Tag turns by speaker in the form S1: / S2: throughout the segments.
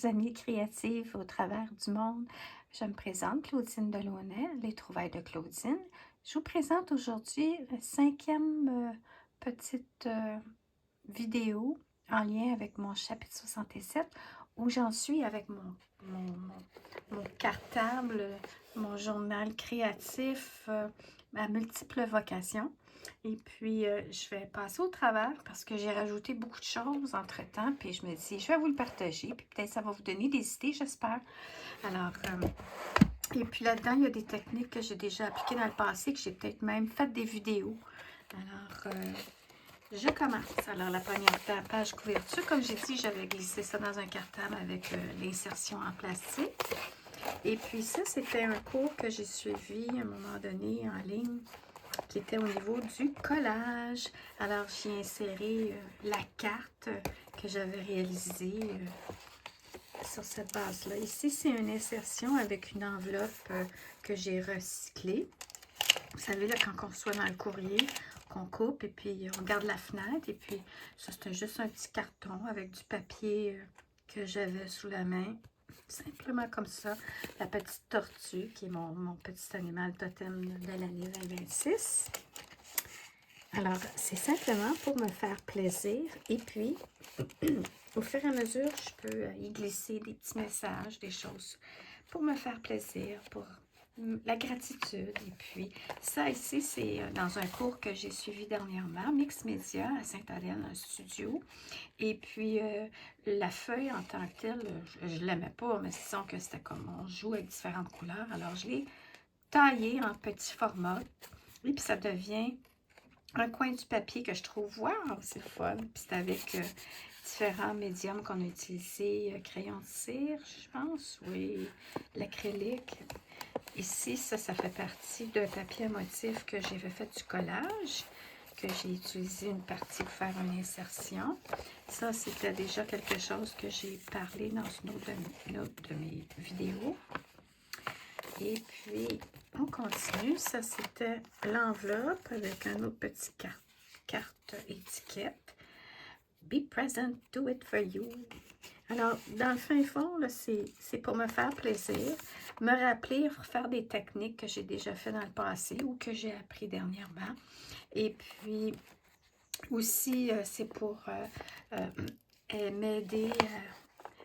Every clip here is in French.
S1: amies créatives au travers du monde. Je me présente, Claudine Delaunay, Les Trouvailles de Claudine. Je vous présente aujourd'hui la cinquième petite vidéo en lien avec mon chapitre 67, où j'en suis avec mon cartable, mon journal créatif à multiples vocations. Et puis, je vais passer au travers parce que j'ai rajouté beaucoup de choses entre-temps. Puis, je me dis, je vais vous le partager. Puis, peut-être ça va vous donner des idées, j'espère. Alors, et puis là-dedans, il y a des techniques que j'ai déjà appliquées dans le passé, que j'ai peut-être même fait des vidéos. Alors, je commence. Alors, la première page couverture, comme j'ai dit, j'avais glissé ça dans un cartable avec l'insertion en plastique. Et puis ça, c'était un cours que j'ai suivi à un moment donné en ligne, qui était au niveau du collage. Alors, j'ai inséré la carte que j'avais réalisée sur cette base-là. Ici, c'est une insertion avec une enveloppe que j'ai recyclée. Vous savez, là, quand on reçoit dans le courrier, qu'on coupe et puis on garde la fenêtre. Et puis, ça, c'était juste un petit carton avec du papier que j'avais sous la main. Simplement comme ça. La petite tortue, qui est mon petit animal totem de l'année 2026. Alors, c'est simplement pour me faire plaisir. Et puis, au fur et à mesure, je peux y glisser des petits messages, des choses pour me faire plaisir, pour la gratitude. Et puis, ça ici, c'est dans un cours que j'ai suivi dernièrement, Mix Media à Sainte-Hélène, un studio. Et puis, la feuille en tant que telle, je ne l'aimais pas, mais disons que c'était comme on joue avec différentes couleurs. Alors, je l'ai taillée en petit format. Et puis, ça devient un coin du papier que je trouve, wow, c'est le fun. Puis, c'est avec différents médiums qu'on a utilisés, crayon de cire, je pense, oui, l'acrylique. Ici, ça fait partie d'un papier à motif que j'avais fait du collage, que j'ai utilisé une partie pour faire une insertion. Ça, c'était déjà quelque chose que j'ai parlé dans une autre de mes vidéos. Et puis, on continue. Ça, c'était l'enveloppe avec un autre petit carte étiquette. Be present, do it for you. Alors, dans le fin fond, c'est pour me faire plaisir, me rappeler, faire des techniques que j'ai déjà fait dans le passé ou que j'ai appris dernièrement. Et puis, aussi, c'est pour m'aider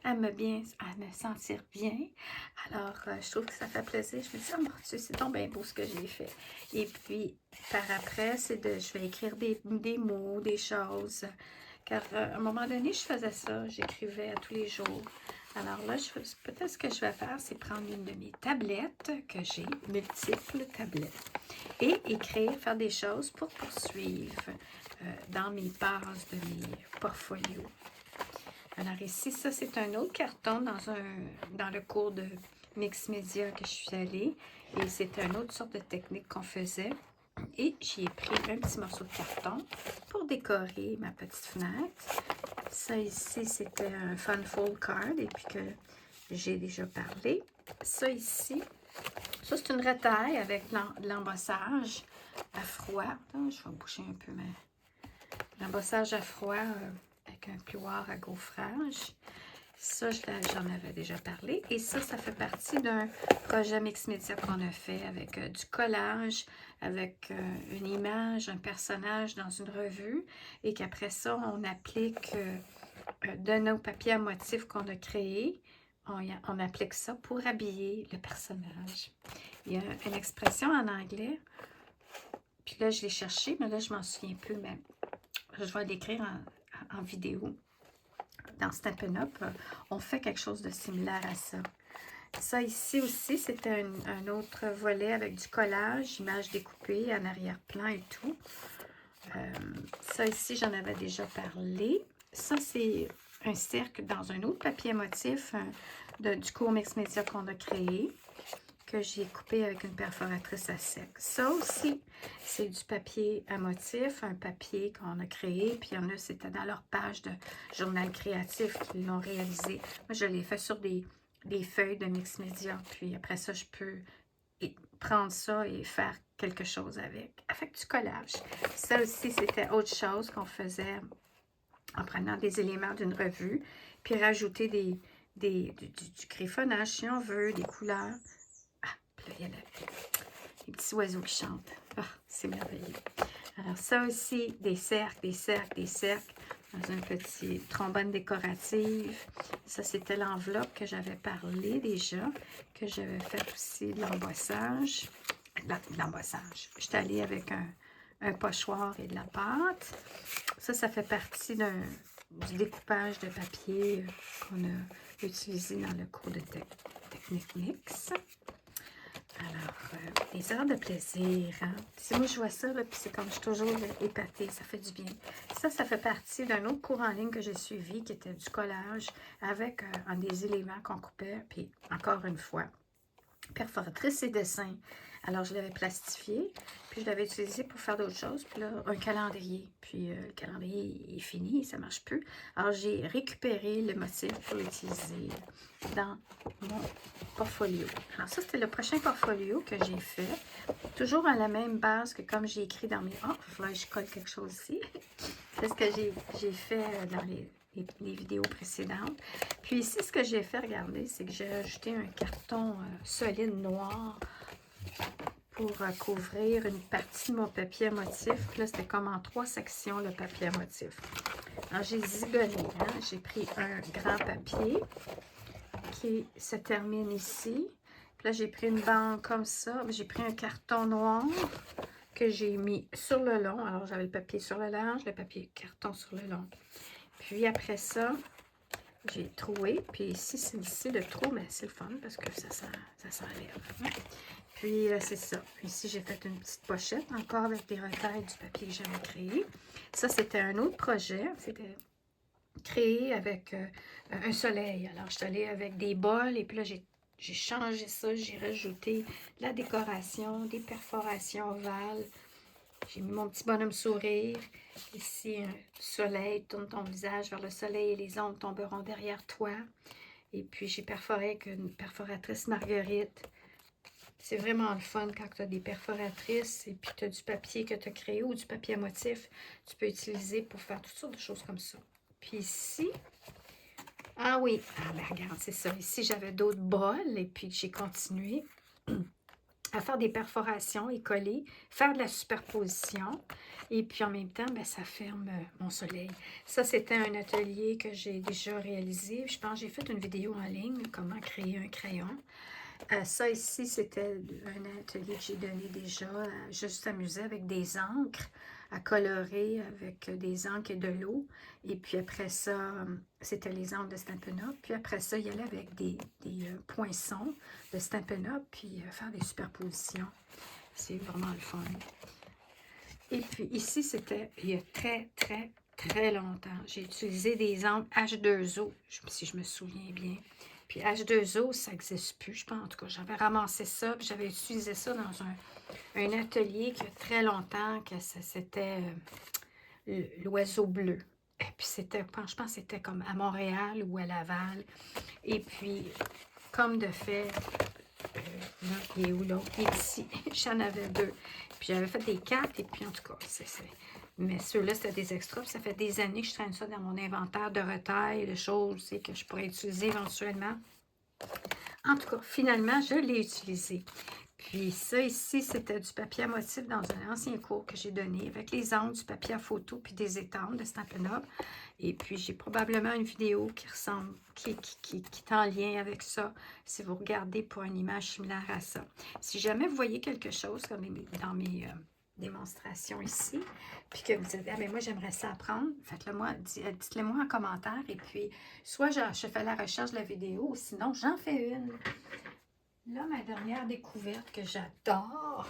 S1: à me sentir bien. Alors, je trouve que ça fait plaisir. Je me dis, oh mon Dieu, c'est donc bien beau ce que j'ai fait. Et puis, par après, je vais écrire des mots, des choses. Car à un moment donné, je faisais ça. J'écrivais à tous les jours. Alors là, peut-être ce que je vais faire, c'est prendre une de mes tablettes, que j'ai, multiples tablettes, et écrire, faire des choses pour poursuivre dans mes bases de mes portfolios. Alors ici, ça, c'est un autre carton dans le cours de Mix Media que je suis allée. Et c'est une autre sorte de technique qu'on faisait. Et j'y ai pris un petit morceau de carton pour décorer ma petite fenêtre. Ça ici, c'était un Fun Fold Card et puis que j'ai déjà parlé. Ça ici, ça c'est une retaille avec l'embossage à froid. Attends, je vais boucher un peu l'embossage à froid avec un plioir à gaufrage. Ça, j'en avais déjà parlé. Et ça fait partie d'un projet Mix Media qu'on a fait avec du collage, avec une image, un personnage dans une revue. Et qu'après ça, on applique de nos papiers à motifs qu'on a créés. On applique ça pour habiller le personnage. Il y a une expression en anglais. Puis là, je l'ai cherché, mais là, je m'en souviens plus. Mais je vais l'écrire en vidéo. Dans Stampin' Up, on fait quelque chose de similaire à ça. Ça ici aussi, c'était un autre volet avec du collage, images découpées en arrière-plan et tout. Ça ici, j'en avais déjà parlé. Ça, c'est un cercle dans un autre papier motif du cours Mix Media qu'on a créé, que j'ai coupé avec une perforatrice à sec. Ça aussi, c'est du papier à motif, un papier qu'on a créé, puis il y en a, c'était dans leur page de journal créatif qu'ils l'ont réalisé. Moi, je l'ai fait sur des feuilles de Mix Media, puis après ça, je peux prendre ça et faire quelque chose avec du collage. Ça aussi, c'était autre chose qu'on faisait en prenant des éléments d'une revue, puis rajouter du griffonnage, si on veut, des couleurs. Ah, puis là, il y a les petits oiseaux qui chantent. Ah, c'est merveilleux. Alors ça aussi, des cercles, des cercles, des cercles, dans un petit trombone décorative. Ça, c'était l'enveloppe que j'avais parlé déjà, que j'avais fait aussi de l'embossage. De l'embossage. Je suis allée avec un pochoir et de la pâte. Ça fait partie du découpage de papier qu'on a utilisé dans le cours de technique mix. Alors, les heures de plaisir, hein? Si moi je vois ça, là, puis c'est comme je suis toujours épatée, ça fait du bien. Ça fait partie d'un autre cours en ligne que j'ai suivi, qui était du collage, avec des éléments qu'on coupait, puis encore une fois, perforatrice et dessin. Alors, je l'avais plastifié, puis je l'avais utilisé pour faire d'autres choses. Puis là, un calendrier. Puis le calendrier est fini, ça ne marche plus. Alors, j'ai récupéré le motif pour l'utiliser dans mon portfolio. Alors, ça, c'était le prochain portfolio que j'ai fait. Toujours à la même base que comme j'ai écrit dans mes... Oh, il faudrait que je colle quelque chose ici. C'est ce que j'ai fait dans les vidéos précédentes. Puis ici, ce que j'ai fait, regardez, c'est que j'ai ajouté un carton solide noir pour couvrir une partie de mon papier à motif. Puis là, c'était comme en 3 sections, le papier à motif. Alors, j'ai zigonné, hein? J'ai pris un grand papier qui se termine ici. Puis là, j'ai pris une bande comme ça. J'ai pris un carton noir que j'ai mis sur le long. Alors, j'avais le papier sur le large, le papier carton sur le long. Puis après ça, j'ai troué. Puis ici, c'est ici le trou, mais c'est le fun parce que ça s'enlève. Puis c'est ça. Ici, j'ai fait une petite pochette encore avec des retailles du papier que j'avais créé. Ça, c'était un autre projet. C'était créé avec un soleil. Alors, je suis allée avec des bols et puis là, j'ai changé ça. J'ai rajouté de la décoration, des perforations ovales. J'ai mis mon petit bonhomme sourire. Ici, un soleil, tourne ton visage vers le soleil et les ombres tomberont derrière toi. Et puis, j'ai perforé avec une perforatrice Marguerite. C'est vraiment le fun quand tu as des perforatrices et puis tu as du papier que tu as créé ou du papier à motif. Tu peux utiliser pour faire toutes sortes de choses comme ça. Puis ici, ah oui, ben regarde, c'est ça. Ici, j'avais d'autres bols et puis j'ai continué à faire des perforations et coller, faire de la superposition. Et puis en même temps, ben, ça ferme mon soleil. Ça, c'était un atelier que j'ai déjà réalisé. Je pense que j'ai fait une vidéo en ligne, comment créer un crayon. Ça ici, c'était un atelier que j'ai donné déjà, juste s'amuser avec des encres, à colorer avec des encres et de l'eau. Et puis après ça, c'était les encres de Stampin' Up. Puis après ça, il y allait avec des poinçons de Stampin' Up, puis faire des superpositions. C'est vraiment le fun. Et puis ici, c'était il y a très longtemps. J'ai utilisé des encres H2O, si je me souviens bien. Puis H2O, ça n'existe plus, je pense. En tout cas, j'avais ramassé ça, puis j'avais utilisé ça dans un atelier qui a très longtemps, que c'était l'oiseau bleu. Et puis c'était, je pense que c'était comme à Montréal ou à Laval. Et puis, comme de fait, là, il est où l'autre? Il est ici. J'en avais 2. Puis j'avais fait des 4, et puis en tout cas, mais ceux-là, c'était des extras. Puis ça fait des années que je traîne ça dans mon inventaire de retail, de choses que je pourrais utiliser éventuellement. En tout cas, finalement, je l'ai utilisé. Puis ça ici, c'était du papier à motif dans un ancien cours que j'ai donné avec les angles, du papier à photo puis des étampes de Stampin' Up. Et puis j'ai probablement une vidéo qui ressemble, qui est en lien avec ça, si vous regardez pour une image similaire à ça. Si jamais vous voyez quelque chose comme dans mes démonstrations ici, puis que vous dites, ah, mais moi j'aimerais ça apprendre, faites-le moi, dites-le moi en commentaire. Et puis, soit je fais la recherche de la vidéo, ou sinon j'en fais une. Là, ma dernière découverte que j'adore,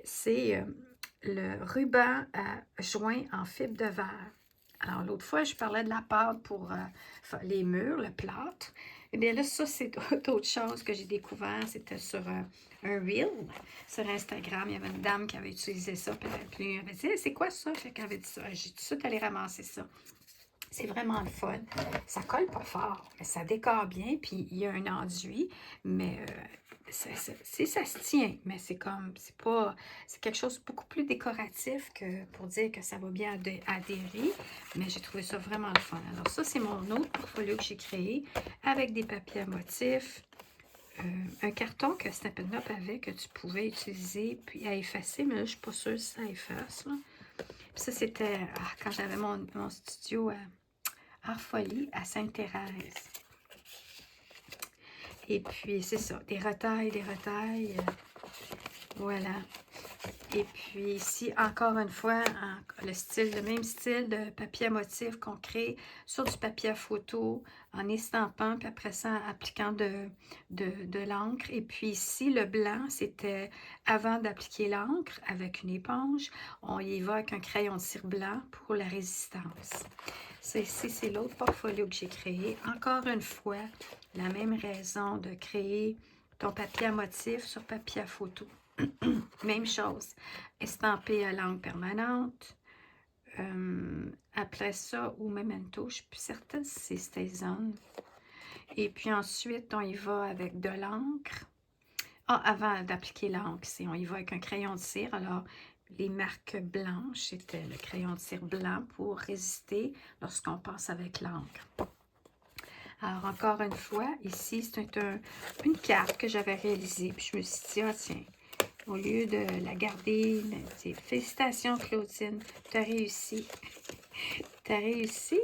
S1: c'est le ruban à joint en fibre de verre. Alors, l'autre fois, je parlais de la pâte pour les murs, le plâtre. Eh bien là, ça, c'est d'autres choses que j'ai découvert. C'était sur un reel sur Instagram. Il y avait une dame qui avait utilisé ça. Puis elle avait dit, c'est quoi ça? Fait qu'elle avait dit ça. J'ai tout de suite allé ramasser ça. C'est vraiment le fun. Ça colle pas fort, mais ça décore bien. Puis il y a un enduit, mais ça se tient. Mais c'est comme, c'est pas, c'est quelque chose de beaucoup plus décoratif que pour dire que ça va bien adhérer. Mais j'ai trouvé ça vraiment le fun. Alors ça, c'est mon autre portfolio que j'ai créé avec des papiers à motifs. Un carton que Stampin' Up avait que tu pouvais utiliser puis à effacer, mais là, je suis pas sûre si ça efface. Là. Puis ça, c'était quand j'avais mon studio Art Folie à Sainte-Thérèse. Et puis, c'est ça, des retailles. Voilà. Et puis ici, encore une fois, le même style de papier à motif qu'on crée sur du papier à photo en estampant, puis après ça, en appliquant de l'encre. Et puis ici, le blanc, c'était avant d'appliquer l'encre avec une éponge, on y va avec un crayon de cire blanc pour la résistance. Ici, c'est l'autre portfolio que j'ai créé. Encore une fois, la même raison de créer ton papier à motif sur papier à photo. Même chose, estampé à l'encre permanente. Après ça, ou memento, je ne suis plus certaine si c'est Stazone. Et puis ensuite, on y va avec de l'encre. Ah, avant d'appliquer l'encre, on y va avec un crayon de cire. Alors, les marques blanches, c'était le crayon de cire blanc pour résister lorsqu'on passe avec l'encre. Alors, encore une fois, ici, c'est une carte que j'avais réalisée. Puis je me suis dit, ah tiens, au lieu de la garder, félicitations Claudine, tu as réussi. Tu as réussi.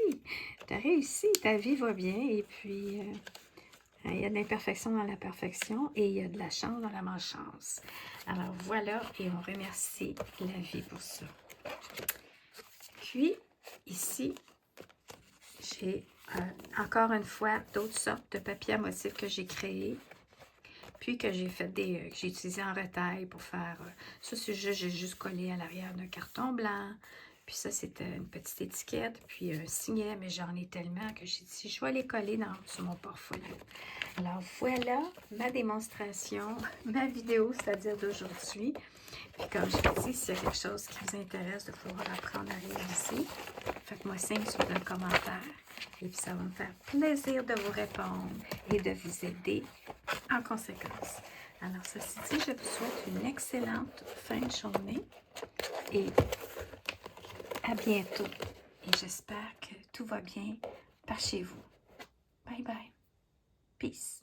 S1: Tu as réussi. Ta vie va bien. Et puis, il y a de l'imperfection dans la perfection et il y a de la chance dans la malchance. Alors voilà, et on remercie la vie pour ça. Puis, ici, j'ai encore une fois d'autres sortes de papier à motifs que j'ai créés. Puis que j'ai fait j'ai utilisé en retail pour faire... ça, j'ai juste collé à l'arrière d'un carton blanc. Puis ça, c'était une petite étiquette, puis un signet, mais j'en ai tellement que j'ai dit, je vais les coller sur mon portfolio. Alors voilà ma démonstration, ma vidéo, c'est-à-dire d'aujourd'hui. Puis comme je vous dis, s'il y a quelque chose qui vous intéresse de pouvoir apprendre à réaliser, faites-moi signe sur le commentaire. Et puis ça va me faire plaisir de vous répondre et de vous aider en conséquence. Alors ceci dit, je vous souhaite une excellente fin de journée et à bientôt. Et j'espère que tout va bien par chez vous. Bye bye. Peace.